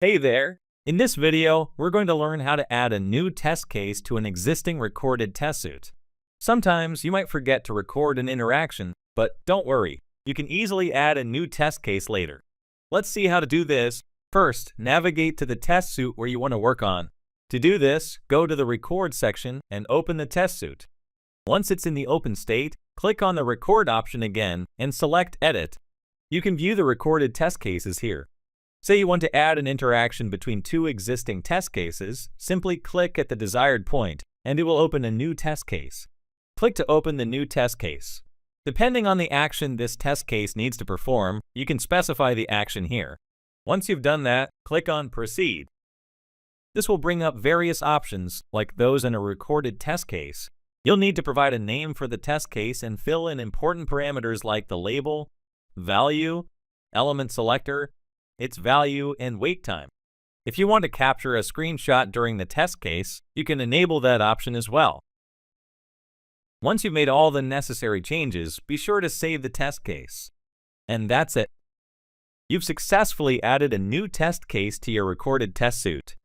Hey there! In this video, we're going to learn how to add a new test case to an existing recorded test suite. Sometimes you might forget to record an interaction, but don't worry, you can easily add a new test case later. Let's see how to do this. First, navigate to the test suite where you want to work on. To do this, go to the Record section and open the test suite. Once it's in the open state, click on the Record option again and select Edit. You can view the recorded test cases here. Say you want to add an interaction between two existing test cases, simply click at the desired point and it will open a new test case. Click to open the new test case. Depending on the action this test case needs to perform, you can specify the action here. Once you've done that, click on Proceed. This will bring up various options like those in a recorded test case. You'll need to provide a name for the test case and fill in important parameters like the label, value, element selector, its value, and wait time. If you want to capture a screenshot during the test case, you can enable that option as well. Once you've made all the necessary changes, be sure to save the test case. And that's it. You've successfully added a new test case to your recorded test suite.